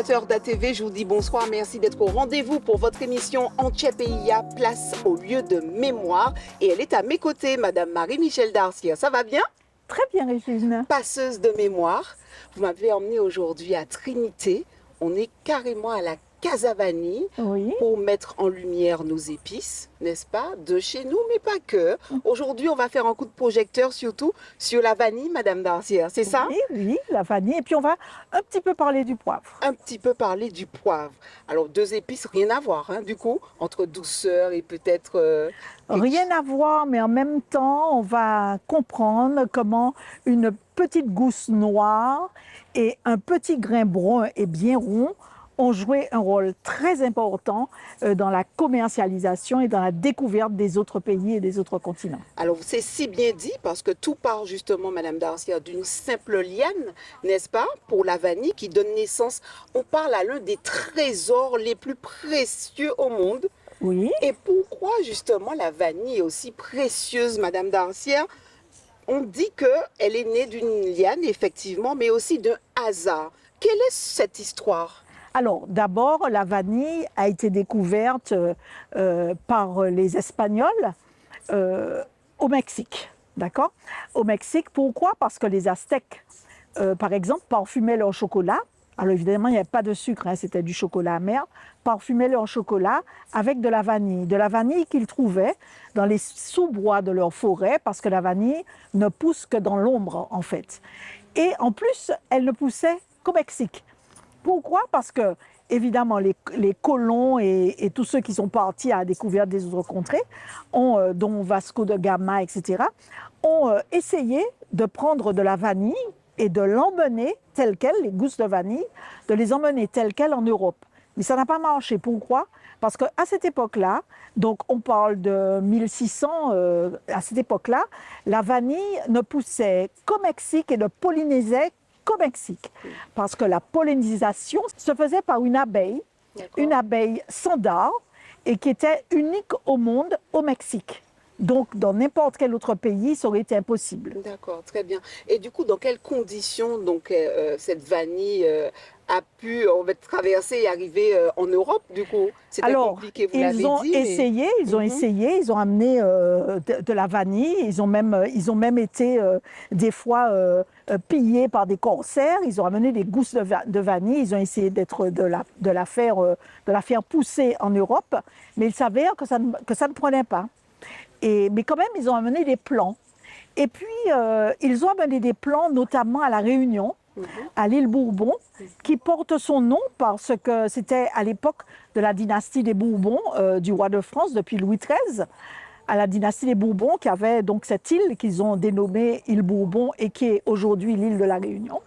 téléspectateurs d'ATV, je vous dis bonsoir, merci d'être au rendez-vous pour votre émission Antchepeia, place au lieu de mémoire. Et elle est à mes côtés, Madame Marie-Michel Darcier. Ça va bien? Très bien, Régine. Passeuse de mémoire. Vous m'avez emmenée aujourd'hui à Trinité. On est carrément à la Casa Vanille Oui. pour mettre en lumière nos épices, n'est-ce pas? De chez nous, mais pas que. Aujourd'hui, on va faire un coup de projecteur surtout sur la vanille, Madame Darcier. C'est ça? Oui, oui, la vanille. Et puis on va un petit peu parler du poivre. Un petit peu parler du poivre. Alors, deux épices, rien à voir, hein, du coup, entre douceur et peut-être... Rien à voir, mais en même temps, on va comprendre comment une petite gousse noire et un petit grain brun et bien rond ont joué un rôle très important dans la commercialisation et dans la découverte des autres pays et des autres continents. Alors, c'est si bien dit parce que tout part justement, Madame Darcier, d'une simple liane, n'est-ce pas, pour la vanille qui donne naissance. On parle à l'un des trésors les plus précieux au monde. Oui. Et pourquoi justement la vanille est aussi précieuse, Madame Darcier? On dit qu'elle est née d'une liane, effectivement, mais aussi d'un hasard. Quelle est cette histoire? Alors, d'abord, la vanille a été découverte par les Espagnols au Mexique. D'accord? Au Mexique, pourquoi? Parce que les Aztèques, par exemple, parfumaient leur chocolat. Alors évidemment, il n'y avait pas de sucre, hein, c'était du chocolat amer. Parfumaient leur chocolat avec de la vanille. De la vanille qu'ils trouvaient dans les sous-bois de leur forêt, parce que la vanille ne pousse que dans l'ombre, en fait. Et en plus, elle ne poussait qu'au Mexique. Pourquoi? Parce que, évidemment, les colons et tous ceux qui sont partis à la découverte des autres contrées, dont Vasco de Gama, etc., ont essayé de prendre de la vanille et de l'emmener telle qu'elle, les gousses de vanille, de les emmener telles quelles en Europe. Mais ça n'a pas marché. Pourquoi? Parce qu'à cette époque-là, donc on parle de 1600, à cette époque-là, la vanille ne poussait qu'au Mexique et ne pollinisait qu'au Mexique. Parce que la pollinisation se faisait par une abeille standard, et qui était unique au monde au Mexique. Donc, dans n'importe quel autre pays, ça aurait été impossible. D'accord, très bien. Et du coup, dans quelles conditions donc, cette vanille a pu traverser et arriver en Europe, du coup? C'était compliqué, vous l'avez dit. Ils ont essayé, ils ont amené de la vanille, ils ont même été des fois pillés par des corsaires, ils ont amené des gousses de vanille, ils ont essayé de la faire pousser en Europe, mais il s'avère que ça ne prenait pas. Mais quand même, ils ont amené des plants. Et puis, ils ont amené des plants, notamment à La Réunion, à l'île Bourbon, qui porte son nom parce que c'était à l'époque de la dynastie des Bourbons, du roi de France, depuis Louis XIII, à la dynastie des Bourbons, qui avait donc cette île qu'ils ont dénommée île Bourbon et qui est aujourd'hui l'île de La Réunion.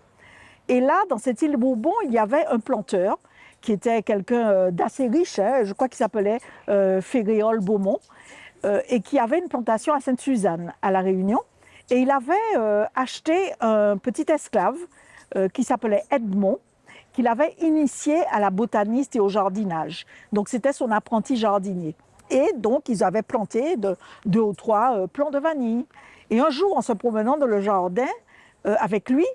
Et là, dans cette île Bourbon, il y avait un planteur qui était quelqu'un d'assez riche, hein, je crois qu'il s'appelait Féréol Beaumont, et qui avait une plantation à Sainte-Suzanne, à La Réunion. Et il avait acheté un petit esclave qui s'appelait Edmond, qu'il avait initié à la botaniste et au jardinage. Donc, c'était son apprenti jardinier. Et donc, ils avaient planté deux ou trois plants de vanille. Et un jour, en se promenant dans le jardin avec lui,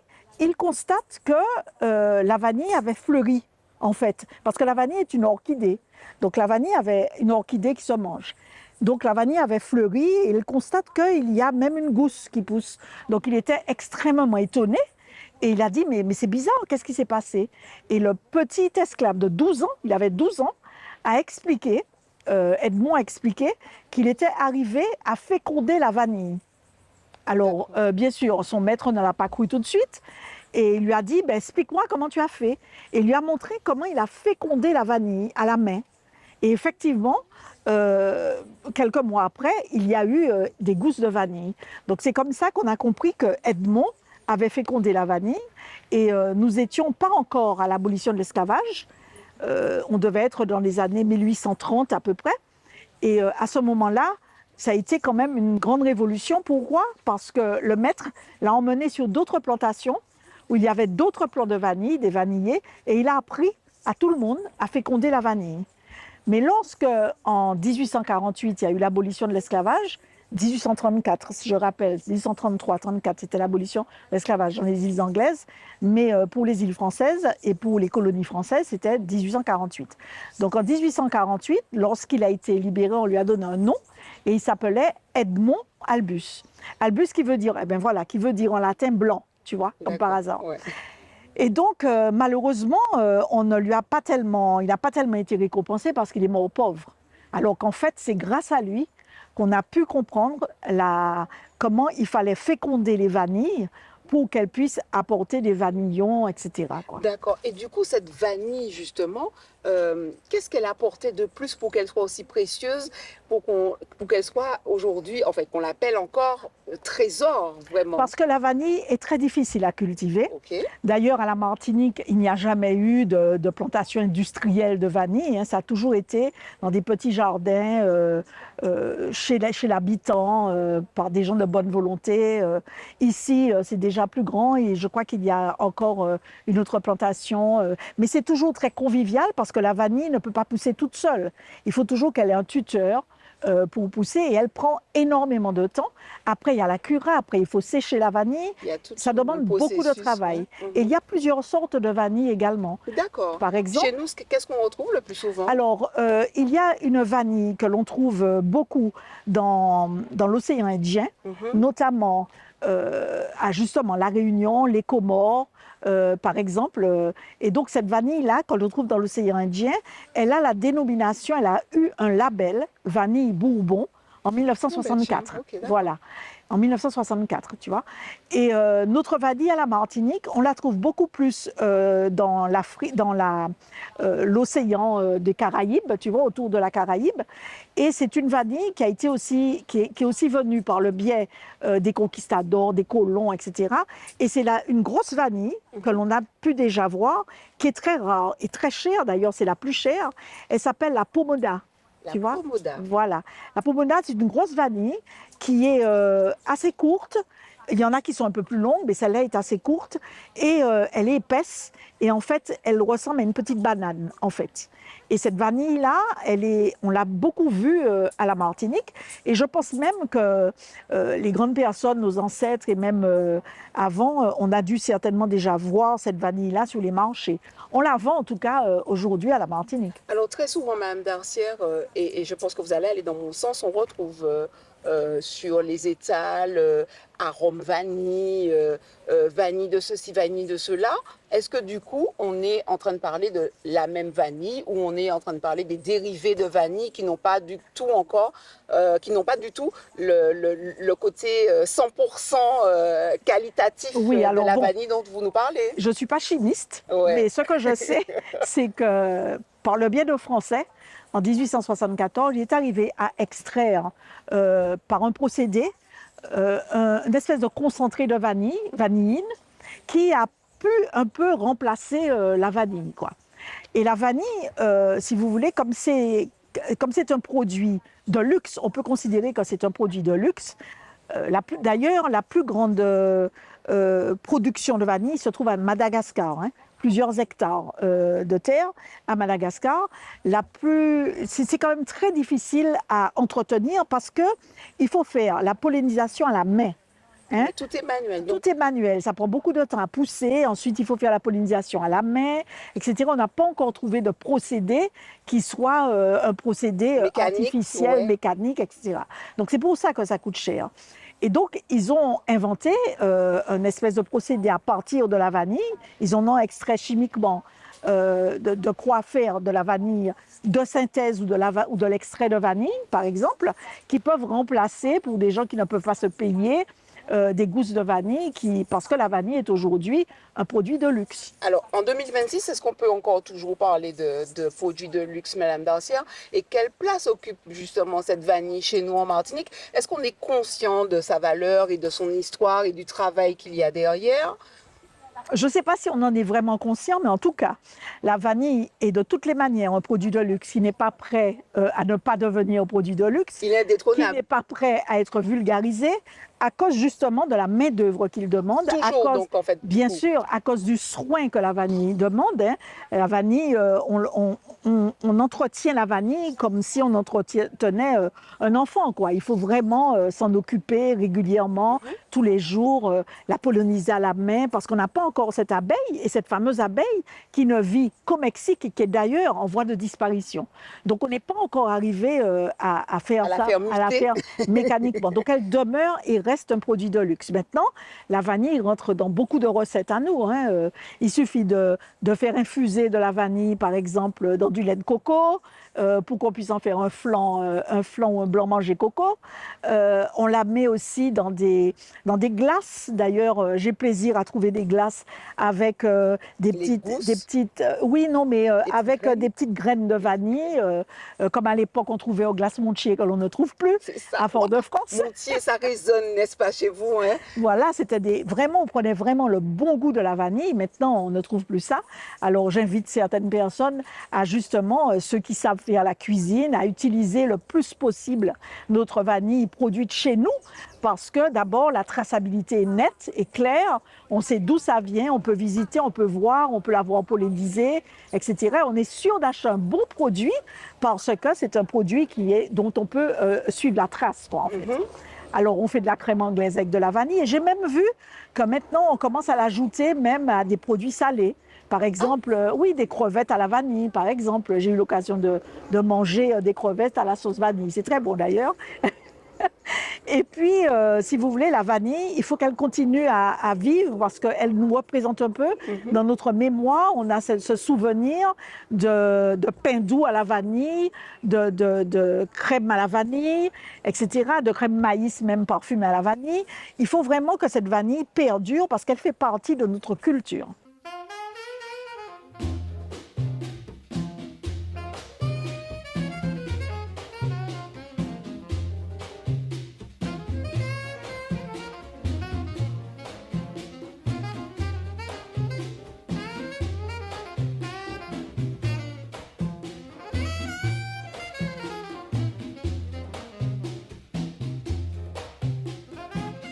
il constate que la vanille avait fleuri, en fait. Parce que la vanille est une orchidée. Donc, la vanille avait une orchidée qui se mange. Donc la vanille avait fleuri et il constate qu'il y a même une gousse qui pousse. Donc il était extrêmement étonné et il a dit mais c'est bizarre, qu'est-ce qui s'est passé? Et le petit esclave de 12 ans, il avait 12 ans, a expliqué, Edmond a expliqué qu'il était arrivé à féconder la vanille. Alors bien sûr, son maître ne l'a pas cru tout de suite et il lui a dit explique-moi comment tu as fait. Et il lui a montré comment il a fécondé la vanille à la main. Et effectivement, quelques mois après, il y a eu des gousses de vanille. Donc c'est comme ça qu'on a compris que Edmond avait fécondé la vanille et nous n'étions pas encore à l'abolition de l'esclavage. On devait être dans les années 1830 à peu près. Et à ce moment-là, ça a été quand même une grande révolution. Pourquoi? Parce que le maître l'a emmené sur d'autres plantations où il y avait d'autres plants de vanille, des vanilliers, et il a appris à tout le monde à féconder la vanille. Mais lorsque, en 1848, il y a eu l'abolition de l'esclavage, 1834, si je rappelle, 1833-34, c'était l'abolition de l'esclavage dans les îles anglaises, mais pour les îles françaises et pour les colonies françaises, c'était 1848. Donc en 1848, lorsqu'il a été libéré, on lui a donné un nom et il s'appelait Edmond Albus. Albus qui veut dire, eh ben voilà, qui veut dire en latin blanc, tu vois, comme par hasard. Ouais. Et donc, malheureusement, on ne lui a pas tellement, il n'a pas tellement été récompensé parce qu'il est mort pauvre. Alors qu'en fait, c'est grâce à lui qu'on a pu comprendre comment il fallait féconder les vanilles pour qu'elles puissent apporter des vanillons, etc. D'accord. Et du coup, cette vanille, justement, qu'est-ce qu'elle a apporté de plus pour qu'elle soit aussi précieuse, pour qu'elle soit aujourd'hui, en fait, qu'on l'appelle encore trésor, vraiment? Parce que la vanille est très difficile à cultiver. Okay. D'ailleurs, à la Martinique, il n'y a jamais eu de plantation industrielle de vanille. Hein. Ça a toujours été dans des petits jardins chez l'habitant, par des gens de bonne volonté. Ici, c'est déjà plus grand et je crois qu'il y a encore une autre plantation. Mais c'est toujours très convivial parce que la vanille ne peut pas pousser toute seule. Il faut toujours qu'elle ait un tuteur pour pousser et elle prend énormément de temps. Après, il y a la cura, après il faut sécher la vanille. Ça demande beaucoup de travail. Ouais. Et il y a plusieurs sortes de vanille également. D'accord. Par exemple, chez nous, qu'est-ce qu'on retrouve le plus souvent? Alors, il y a une vanille que l'on trouve beaucoup dans l'océan Indien, notamment à justement La Réunion, les Comores, par exemple. Et donc, cette vanille-là, qu'on le trouve dans l'océan Indien, elle a la dénomination, elle a eu un label, vanille Bourbon, en 1964. Okay, voilà. En 1964, tu vois. Et notre vanille à la Martinique, on la trouve beaucoup plus dans l'océan des Caraïbes, tu vois, autour de la Caraïbe. Et c'est une vanille qui est aussi venue par le biais des conquistadors, des colons, etc. Et c'est une grosse vanille que l'on a pu déjà voir, qui est très rare et très chère. D'ailleurs, c'est la plus chère. Elle s'appelle la pomoda. Tu vois? Voilà. La pomoda, c'est une grosse vanille qui est assez courte. Il y en a qui sont un peu plus longues, mais celle-là est assez courte. Et elle est épaisse. Et en fait, elle ressemble à une petite banane, en fait. Et cette vanille-là, on l'a beaucoup vue à la Martinique. Et je pense même que les grandes personnes, nos ancêtres et même avant, on a dû certainement déjà voir cette vanille-là sur les marchés. On la vend en tout cas aujourd'hui à la Martinique. Alors très souvent, Madame Darcière, et je pense que vous allez aller dans mon sens, on retrouve sur les étals arôme vanille, vanille de ceci, vanille de cela. Est-ce que du coup, on est en train de parler de la même vanille ou on est en train de parler des dérivés de vanille qui n'ont pas du tout encore, qui n'ont pas du tout le côté 100% qualitatif de la vanille dont vous nous parlez? Je ne suis pas chimiste, mais ce que je sais, c'est que par le biais de Français, en 1874, il est arrivé à extraire par un procédé une espèce de concentré de vanilline, qui a pu un peu remplacer la vanille, quoi. Et la vanille, si vous voulez, comme c'est un produit de luxe, on peut considérer que c'est un produit de luxe. D'ailleurs, la plus grande production de vanille se trouve à Madagascar, hein, plusieurs hectares de terre à Madagascar. C'est quand même très difficile à entretenir parce qu'il faut faire la pollinisation à la main. Hein? Tout est manuel. Donc... Tout est manuel, ça prend beaucoup de temps à pousser. Ensuite, il faut faire la pollinisation à la main, etc. On n'a pas encore trouvé de procédé qui soit un procédé artificiel, mécanique, etc. Donc, c'est pour ça que ça coûte cher. Et donc, ils ont inventé un espèce de procédé à partir de la vanille. Ils en ont extrait chimiquement de quoi faire de la vanille de synthèse ou de l'extrait de vanille, par exemple, qui peuvent remplacer, pour des gens qui ne peuvent pas se payer, des gousses de vanille, parce que la vanille est aujourd'hui un produit de luxe. Alors, en 2026, est-ce qu'on peut encore toujours parler de produits de luxe, Madame Darcière? Et quelle place occupe justement cette vanille chez nous en Martinique? Est-ce qu'on est conscient de sa valeur et de son histoire et du travail qu'il y a derrière? Je ne sais pas si on en est vraiment conscient, mais en tout cas, la vanille est de toutes les manières un produit de luxe qui n'est pas prêt à ne pas devenir un produit de luxe, il est indétrônable, qui n'est pas prêt à être vulgarisé, à cause justement de la main-d'œuvre qu'il demande, à Toujours, cause, donc, en fait, bien beaucoup. sûr, à cause du soin que la vanille demande. Hein. La vanille, on entretient la vanille comme si on entretenait un enfant, quoi. Il faut vraiment s'en occuper régulièrement, tous les jours, la polliniser à la main, parce qu'on n'a pas encore cette abeille, et cette fameuse abeille qui ne vit qu'au Mexique et qui est d'ailleurs en voie de disparition. Donc, on n'est pas encore arrivé à faire À la ça, faire à la muter. faire mécaniquement. Donc, elle demeure et reste un produit de luxe. Maintenant, la vanille rentre dans beaucoup de recettes à nous. Hein. Il suffit de faire infuser de la vanille, par exemple, dans du lait de coco, pour qu'on puisse en faire un flan ou un blanc manger coco. On la met aussi dans des glaces. D'ailleurs, j'ai plaisir à trouver des glaces avec Les gousses, oui, non, mais les petites avec graines. des petites graines de vanille, comme à l'époque on trouvait au glace Montier que l'on ne trouve plus C'est ça. à Fort-de-France. Montier, ça résonne, n'est-ce pas, chez vous, hein? Voilà, vraiment, on prenait vraiment le bon goût de la vanille. Maintenant, on ne trouve plus ça. Alors, j'invite certaines personnes à justement, ceux qui savent faire la cuisine, à utiliser le plus possible notre vanille produite chez nous. Parce que d'abord, la traçabilité est nette et claire. On sait d'où ça vient, on peut visiter, on peut voir, on peut l'avoir pollinisé, etc. On est sûr d'acheter un bon produit parce que c'est un produit dont on peut suivre la trace, quoi, en fait. Alors, on fait de la crème anglaise avec de la vanille. Et j'ai même vu que maintenant, on commence à l'ajouter même à des produits salés. Par exemple, oui, des crevettes à la vanille, par exemple. J'ai eu l'occasion de manger des crevettes à la sauce vanille. C'est très bon d'ailleurs. Et puis, si vous voulez, la vanille, il faut qu'elle continue à vivre parce qu'elle nous représente un peu. Dans notre mémoire, on a ce souvenir de pain doux à la vanille, de crème à la vanille, etc., de crème maïs même parfumée à la vanille. Il faut vraiment que cette vanille perdure parce qu'elle fait partie de notre culture.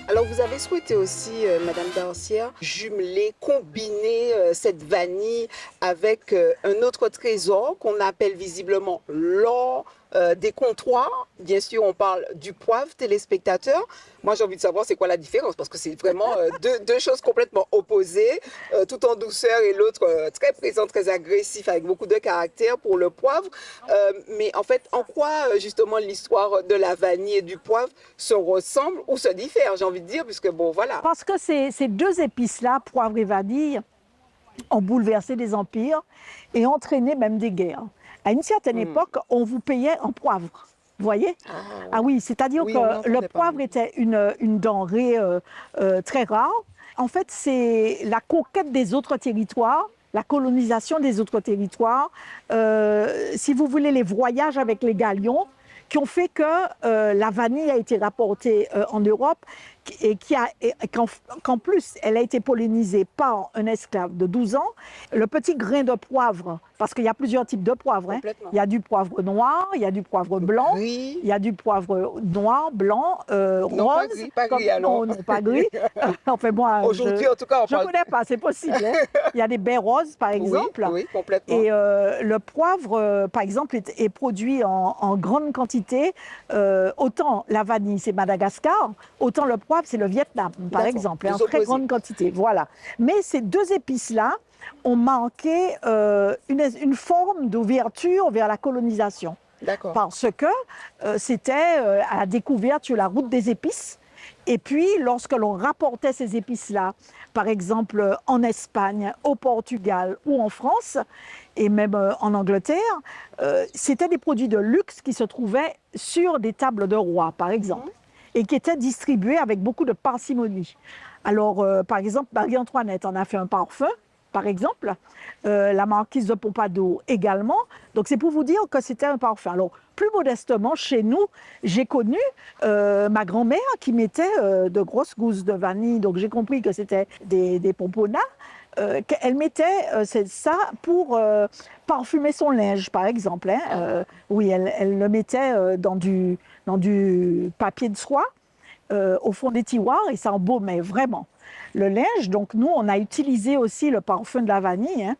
Alors, vous avez souhaité aussi, Madame Darcière, jumeler, combiner cette vanille avec un autre trésor qu'on appelle visiblement l'or des comptoirs. Bien sûr, on parle du poivre, téléspectateurs. Moi, j'ai envie de savoir c'est quoi la différence parce que c'est vraiment deux choses complètement opposées, tout en douceur et l'autre très présent, très agressif, avec beaucoup de caractère pour le poivre. Mais en fait, en quoi justement l'histoire de la vanille et du poivre se ressemble ou se diffère, j'ai envie de dire, puisque bon, voilà. Parce que ces deux épices-là, poivre et vanille, ont bouleversé des empires et entraîné même des guerres. À une certaine époque, on vous payait en poivre. Vous voyez? Ah oui, c'est-à-dire Oui, on en que le entendait poivre parler. était une denrée très rare. En fait, c'est la conquête des autres territoires, la colonisation des autres territoires, si vous voulez, les voyages avec les galions qui ont fait que la vanille a été rapportée en Europe et qu'en plus, elle a été pollinisée par un esclave de 12 ans. Le petit grain de poivre, parce qu'il y a plusieurs types de poivre. Hein. Complètement. Il y a du poivre noir, il y a du poivre blanc, Gris. il y a du poivre noir, blanc, Non, pas rose. gris, pas gris, alors. Non, non, pas gris. Enfin, moi, Aujourd'hui, en tout cas, on je ne parle. connais pas, c'est possible. Hein. Il y a des baies roses, par exemple. Oui, oui, complètement. Et le poivre, par exemple, est produit en grande quantité. Autant la vanille, c'est Madagascar, autant le poivre, c'est le Vietnam, par D'accord, exemple, deux en très opposés. grande quantité. Voilà. Mais ces deux épices-là ont manqué une forme d'ouverture vers la colonisation. D'accord. Parce que c'était à la découverte sur la route des épices. Et puis, lorsque l'on rapportait ces épices-là, par exemple en Espagne, au Portugal ou en France, et même en Angleterre, c'était des produits de luxe qui se trouvaient sur des tables de roi, par exemple, et qui étaient distribués avec beaucoup de parcimonie. Alors, par exemple, Marie-Antoinette en a fait un parfum, par exemple, la marquise de Pompadour également. Donc, c'est pour vous dire que c'était un parfum. Alors, plus modestement, chez nous, j'ai connu ma grand-mère qui mettait de grosses gousses de vanille. Donc, j'ai compris que c'était des pomponats. Elle mettait ça pour parfumer son linge, par exemple. Hein. Oui, elle le mettait dans du papier de soie. au fond des tiroirs et ça embaumait vraiment le linge. Donc nous, on a utilisé aussi le parfum de la vanille, hein.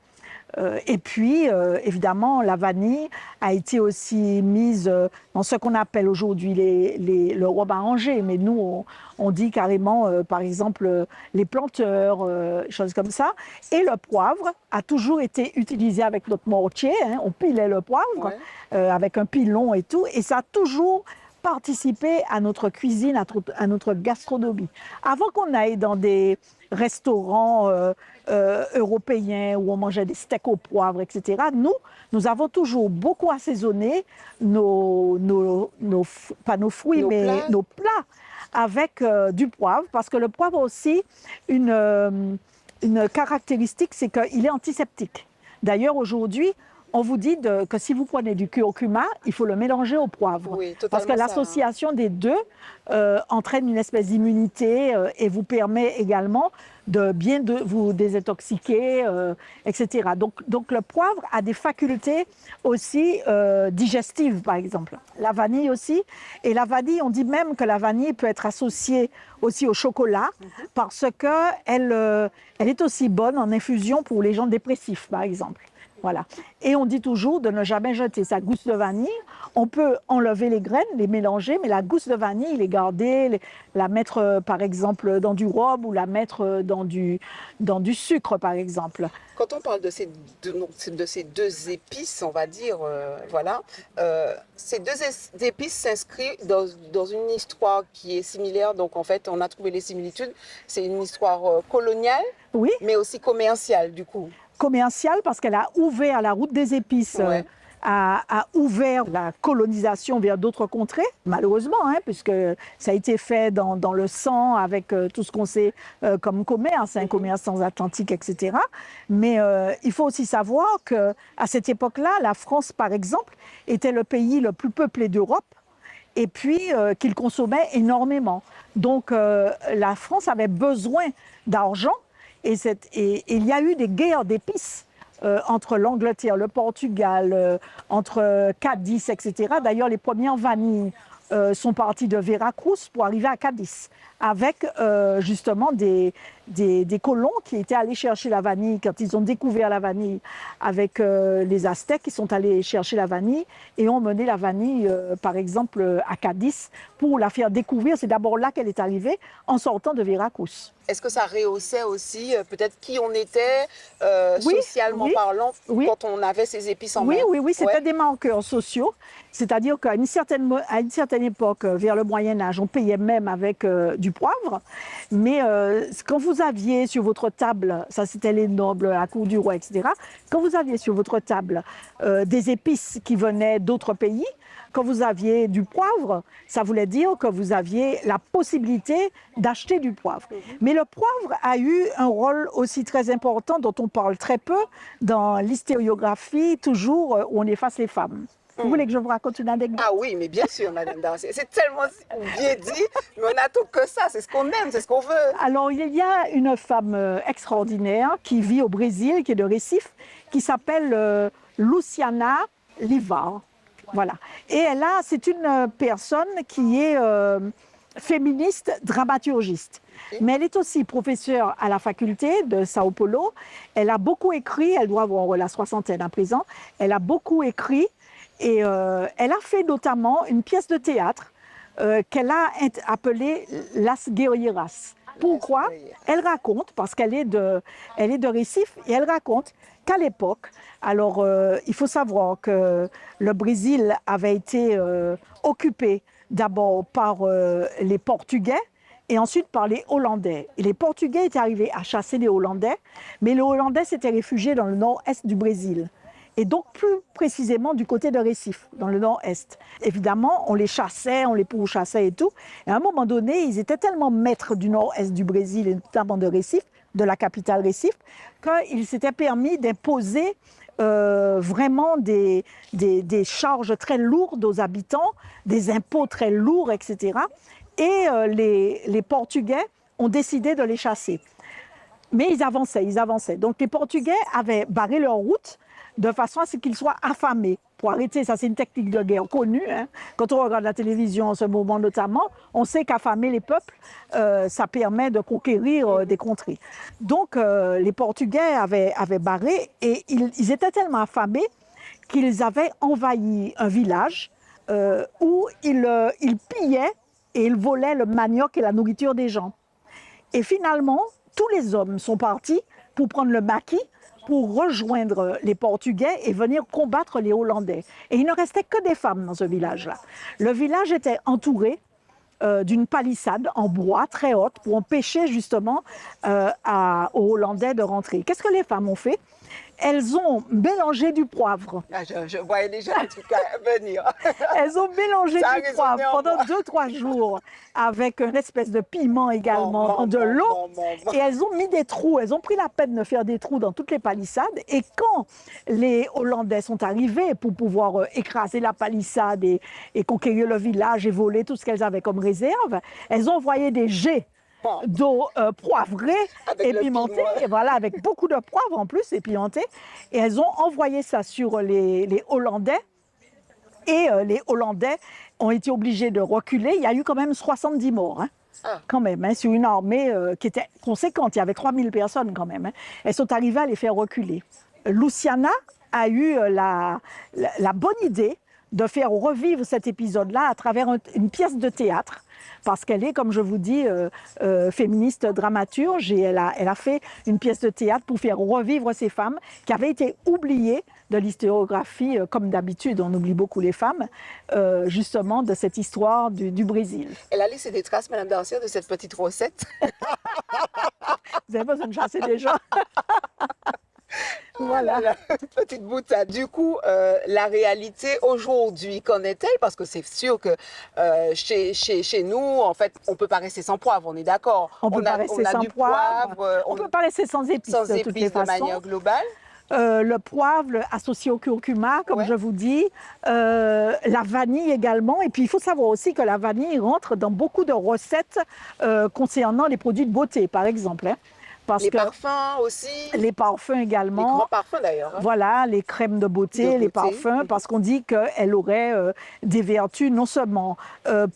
Et puis, évidemment, la vanille a été aussi mise dans ce qu'on appelle aujourd'hui le robes à ranger. Mais nous, on dit carrément, par exemple, les planteurs, choses comme ça. Et le poivre a toujours été utilisé avec notre mortier, hein. On pilait le poivre avec un pilon et tout. Et ça a toujours participé à notre cuisine, à notre gastronomie. Avant qu'on aille dans des restaurants européens où on mangeait des steaks au poivre, etc., nous avons toujours beaucoup assaisonné pas nos fruits, mais nos plats avec du poivre, parce que le poivre a aussi une caractéristique, c'est qu'il est antiseptique. D'ailleurs, aujourd'hui, on vous dit que si vous prenez du curcuma, il faut le mélanger au poivre. Oui, parce que l'association des deux entraîne une espèce d'immunité et vous permet également de bien vous désintoxiquer, etc. Donc le poivre a des facultés aussi digestives, par exemple. La vanille aussi. Et la vanille, on dit même que la vanille peut être associée aussi au chocolat parce qu'elle est aussi bonne en infusion pour les gens dépressifs, par exemple. Voilà. Et on dit toujours de ne jamais jeter sa gousse de vanille. On peut enlever les graines, les mélanger, mais la gousse de vanille, les garder, la mettre par exemple dans du rhum ou la mettre dans du sucre par exemple. Quand on parle de ces deux épices, on va dire, voilà, ces deux épices s'inscrivent dans une histoire qui est similaire. Donc en fait, on a trouvé les similitudes. C'est une histoire coloniale, oui, mais aussi commerciale du coup. Commerciale parce qu'elle a ouvert la route des épices, a ouvert la colonisation vers d'autres contrées, malheureusement, hein, puisque ça a été fait dans le sang avec tout ce qu'on sait comme commerce, un commerce transatlantique, etc. Mais il faut aussi savoir qu'à cette époque-là, la France, par exemple, était le pays le plus peuplé d'Europe et puis qu'il consommait énormément. Donc la France avait besoin d'argent. Et il y a eu des guerres d'épices entre l'Angleterre, le Portugal, entre Cadiz, etc. D'ailleurs, les premières vanilles sont parties de Veracruz pour arriver à Cadiz, avec justement des colons qui étaient allés chercher la vanille. Quand ils ont découvert la vanille avec les Aztèques, ils sont allés chercher la vanille et ont mené la vanille, par exemple, à Cadiz pour la faire découvrir. C'est d'abord là qu'elle est arrivée, en sortant de Veracruz. Est-ce que ça rehaussait aussi peut-être qui on était, socialement parlant, quand on avait ces épices en main? Oui, c'était des marqueurs sociaux. C'est-à-dire qu'à une certaine époque, vers le Moyen-Âge, on payait même avec du poivre. Mais quand vous aviez sur votre table, ça c'était les nobles, la cour du roi, etc., quand vous aviez sur votre table des épices qui venaient d'autres pays, quand vous aviez du poivre, ça voulait dire que vous aviez la possibilité d'acheter du poivre. Mais le poivre a eu un rôle aussi très important dont on parle très peu dans l'historiographie, toujours où on efface les femmes. Vous voulez que je vous raconte une anecdote? Ah oui, mais bien sûr, Madame Darcier. C'est tellement bien dit, mais on n'attend que ça. C'est ce qu'on aime, c'est ce qu'on veut. Alors, il y a une femme extraordinaire qui vit au Brésil, qui est de Recife, qui s'appelle Luciana Livar. Voilà. Et c'est une personne qui est féministe, dramaturgiste. Mais elle est aussi professeure à la faculté de Sao Paulo. Elle a beaucoup écrit, elle doit avoir la soixantaine à présent. Elle a beaucoup écrit et elle a fait notamment une pièce de théâtre qu'elle a appelée Las Guerreras. Pourquoi? Elle raconte, parce qu'elle est de Recife, et elle raconte qu'à l'époque, alors il faut savoir que le Brésil avait été occupé d'abord par les Portugais et ensuite par les Hollandais. Et les Portugais étaient arrivés à chasser les Hollandais, mais les Hollandais s'étaient réfugiés dans le nord-est du Brésil. Et donc plus précisément du côté de Recife, dans le nord-est. Évidemment, on les chassait, on les pourchassait et tout. Et à un moment donné, ils étaient tellement maîtres du nord-est du Brésil, et notamment de Recife, de la capitale Recife, qu'ils s'étaient permis d'imposer vraiment des charges très lourdes aux habitants, des impôts très lourds, etc. Et les Portugais ont décidé de les chasser. Mais ils avançaient. Donc les Portugais avaient barré leur route de façon à ce qu'ils soient affamés. pour arrêter. Ça, c'est une technique de guerre connue. Hein. Quand on regarde la télévision en ce moment notamment, on sait qu'affamer les peuples, ça permet de conquérir des contrées. Donc, les Portugais avaient barré et ils étaient tellement affamés qu'ils avaient envahi un village où ils pillaient et ils volaient le manioc et la nourriture des gens. Et finalement, tous les hommes sont partis pour prendre le maquis, pour rejoindre les Portugais et venir combattre les Hollandais. Et il ne restait que des femmes dans ce village-là. Le village était entouré d'une palissade en bois très haute pour empêcher justement aux Hollandais de rentrer. Qu'est-ce que les femmes ont fait? Elles ont mélangé du poivre. Ah, je voyais déjà un truc à venir. Elles ont mélangé du poivre pendant 2-3 jours avec une espèce de piment également, de l'eau. Et elles ont mis des trous. Elles ont pris la peine de faire des trous dans toutes les palissades. Et quand les Hollandais sont arrivés pour pouvoir écraser la palissade et conquérir le village et voler tout ce qu'elles avaient comme réserve, elles ont envoyé des jets d'eau poivrée et pimentée, et voilà, avec beaucoup de poivre en plus et pimentée. Et elles ont envoyé ça sur les Hollandais. Et les Hollandais ont été obligés de reculer. Il y a eu quand même 70 morts, hein, quand même, hein, sur une armée qui était conséquente. Il y avait 3000 personnes quand même. Hein. Elles sont arrivées à les faire reculer. Luciana a eu la bonne idée de faire revivre cet épisode-là à travers une pièce de théâtre. Parce qu'elle est, comme je vous dis, féministe dramaturge et elle a fait une pièce de théâtre pour faire revivre ces femmes qui avaient été oubliées de l'historiographie, comme d'habitude, on oublie beaucoup les femmes, justement de cette histoire du Brésil. Elle a laissé des traces, Madame Darcière, de cette petite recette. Vous avez besoin de chasser des gens. Voilà. Petite boutade. Du coup, la réalité aujourd'hui, qu'en est-elle? Parce que c'est sûr que chez nous, en fait, on ne peut pas rester sans poivre, on est d'accord. On ne peut pas rester sans poivre. On ne peut pas rester sans épices, de toutes les façons. De manière globale. Le poivre associé au curcuma, comme je vous dis, la vanille également. Et puis, il faut savoir aussi que la vanille rentre dans beaucoup de recettes concernant les produits de beauté, par exemple. Hein. Les parfums aussi. Les parfums également. Les grands parfums d'ailleurs. Hein. Voilà, les crèmes de beauté, les parfums, parce qu'on dit qu'elle aurait des vertus non seulement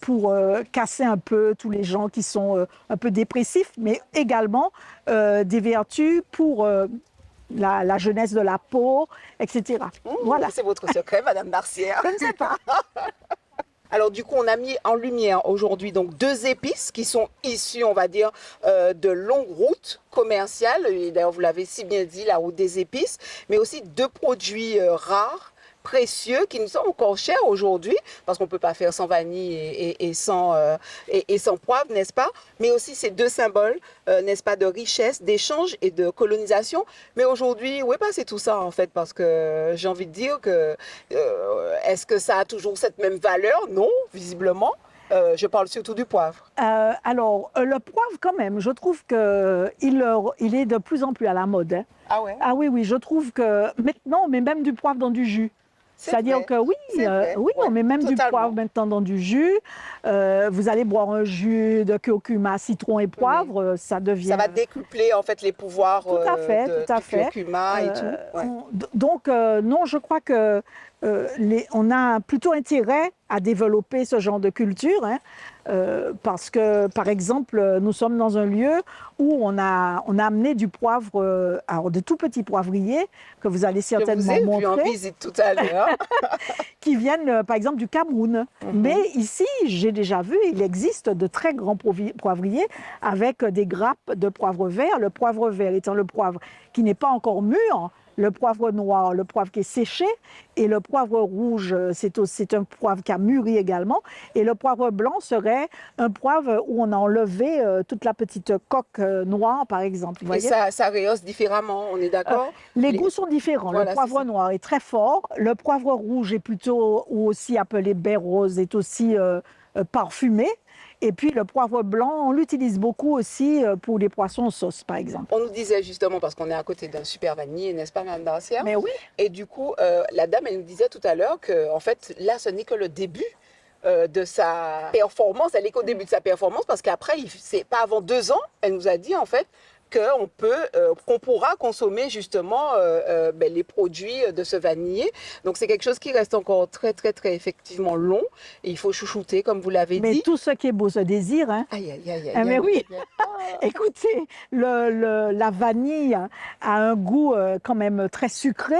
pour casser un peu tous les gens qui sont un peu dépressifs, mais également des vertus pour la jeunesse de la peau, etc. Voilà. C'est votre secret, Madame Darcière. Je ne sais pas. Alors du coup, on a mis en lumière aujourd'hui donc 2 épices qui sont issues, on va dire, de longues routes commerciales. Et d'ailleurs, vous l'avez si bien dit, la route des épices, mais aussi 2 produits rares, précieux, qui nous sont encore chers aujourd'hui, parce qu'on ne peut pas faire sans vanille et sans poivre, n'est-ce pas? Mais aussi ces 2 symboles, n'est-ce pas, de richesse, d'échange et de colonisation. Mais aujourd'hui, où est passé tout ça, en fait? Parce que j'ai envie de dire que, est-ce que ça a toujours cette même valeur? Non, visiblement. Je parle surtout du poivre. Alors, le poivre, quand même, je trouve qu'il est de plus en plus à la mode. Hein. Ah ouais? Ah oui, je trouve que maintenant, on met même du poivre dans du jus. C'est-à-dire que oui, on met même du poivre maintenant dans du jus. Vous allez boire un jus de curcuma, citron et poivre, ça devient... Ça va décupler en fait les pouvoirs tout à fait. du curcuma et tout. Ouais. Donc, non, je crois que on a plutôt intérêt à développer ce genre de culture, hein, parce que, par exemple, nous sommes dans un lieu où on a amené du poivre, alors de tout petits poivriers, que vous allez certainement montrer. Je vous ai vu en visite tout à l'heure. Qui viennent, par exemple, du Cameroun. Mais ici, j'ai déjà vu, il existe de très grands poivriers avec des grappes de poivre vert. Le poivre vert étant le poivre qui n'est pas encore mûr, le poivre noir, le poivre qui est séché, et le poivre rouge, c'est un poivre qui a mûri également. Et le poivre blanc serait un poivre où on a enlevé toute la petite coque noire, par exemple. Vous voyez? Et ça rehausse différemment, on est d'accord? Les goûts sont différents. Voilà, le poivre noir est très fort. Le poivre rouge est plutôt, ou aussi appelé baie rose, est aussi parfumé. Et puis le poivre blanc, on l'utilise beaucoup aussi pour les poissons sauce, par exemple. On nous disait justement, parce qu'on est à côté d'un super vanille, n'est-ce pas, Mme Darcière? Mais oui. Et du coup, la dame, elle nous disait tout à l'heure qu'en fait, là, ce n'est que le début de sa performance. Elle est qu'au début de sa performance, parce qu'après, c'est pas avant 2 ans, elle nous a dit, en fait, qu'on pourra consommer justement les produits de ce vanillé. Donc c'est quelque chose qui reste encore très très très effectivement long et il faut chouchouter comme vous l'avez Mais dit. tout ce qui est beau se désire, hein. Aïe aïe aïe Ah, aïe. mais Aïe. oui, écoutez, la vanille a un goût quand même très sucré.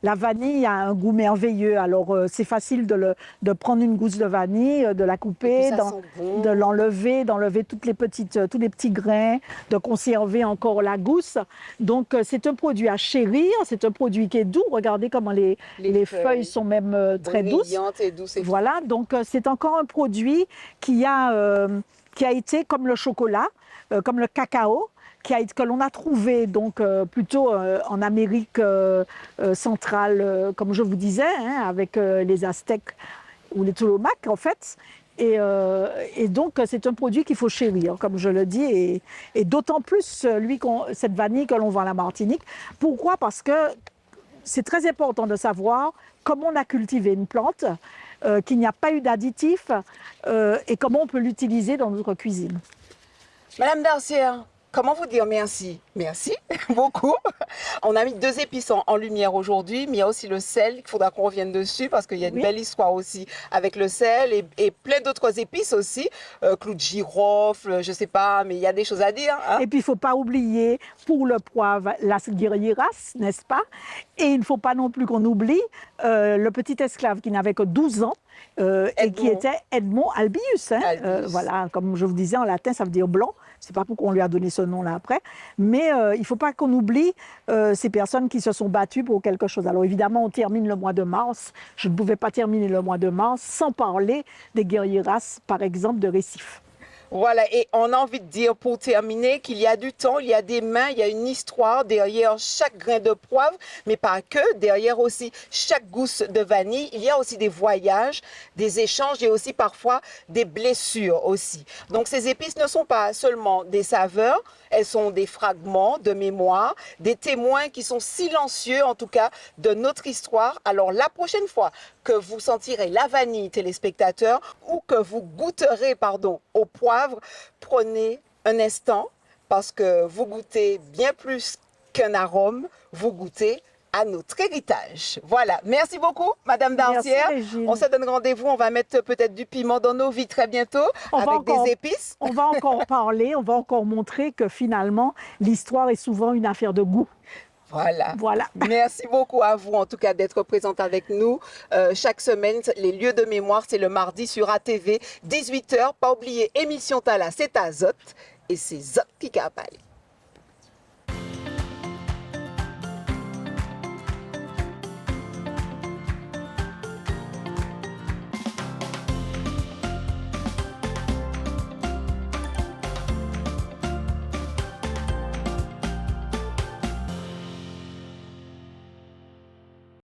La vanille a un goût merveilleux. Alors, c'est facile de prendre une gousse de vanille, de la Et puis couper, ça sent bon. de l'enlever, d'enlever tous les petits grains, de conserver encore la gousse. Donc, c'est un produit à chérir. C'est un produit qui est doux. Regardez comment les feuilles sont même très douces. Brillantes et douces et Voilà, donc c'est encore un produit qui a été comme le chocolat, comme le cacao, que l'on a trouvé donc plutôt en Amérique centrale, comme je vous disais, hein, avec les Aztèques ou les Tolomaques en fait. Et donc c'est un produit qu'il faut chérir, comme je le dis, et d'autant plus cette vanille que l'on vend à la Martinique. Pourquoi? Parce que c'est très important de savoir comment on a cultivé une plante, qu'il n'y a pas eu d'additifs et comment on peut l'utiliser dans notre cuisine. Madame Darcière, comment vous dire merci? Merci beaucoup. On a mis 2 épices en lumière aujourd'hui, mais il y a aussi le sel, il faudra qu'on revienne dessus parce qu'il y a une belle histoire aussi avec le sel et plein d'autres épices aussi, clou de girofle, je sais pas, mais il y a des choses à dire. Hein? Et puis il ne faut pas oublier pour le poivre la guirilleras, n'est-ce pas? Et il ne faut pas non plus qu'on oublie le petit esclave qui n'avait que 12 ans et qui était Edmond Albius. Hein? Voilà, comme je vous disais, en latin, ça veut dire blanc. Je ne sais pas pourquoi on lui a donné ce nom-là après. Mais il ne faut pas qu'on oublie ces personnes qui se sont battues pour quelque chose. Alors évidemment, on termine le mois de mars. Je ne pouvais pas terminer le mois de mars sans parler des guerrieras, par exemple, de Récif. Voilà, et on a envie de dire pour terminer qu'il y a du temps, il y a des mains, il y a une histoire derrière chaque grain de poivre, mais pas que, derrière aussi chaque gousse de vanille, il y a aussi des voyages, des échanges et aussi parfois des blessures aussi. Donc ces épices ne sont pas seulement des saveurs, elles sont des fragments de mémoire, des témoins qui sont silencieux en tout cas de notre histoire. Alors la prochaine fois que vous sentirez la vanille, téléspectateurs, ou que vous goûterez, au poivre, prenez un instant parce que vous goûtez bien plus qu'un arôme, vous goûtez à notre héritage. Voilà, merci beaucoup Madame Darcière. On se donne rendez-vous, on va mettre peut-être du piment dans nos vies très bientôt avec des épices. On va encore parler, on va encore montrer que finalement l'histoire est souvent une affaire de goût. Voilà. Merci beaucoup à vous, en tout cas, d'être présente avec nous. Chaque semaine, les lieux de mémoire, c'est le mardi sur ATV, 18h. Pas oublier, émission Tala, c'est Azote. Et c'est Zot qui a parlé.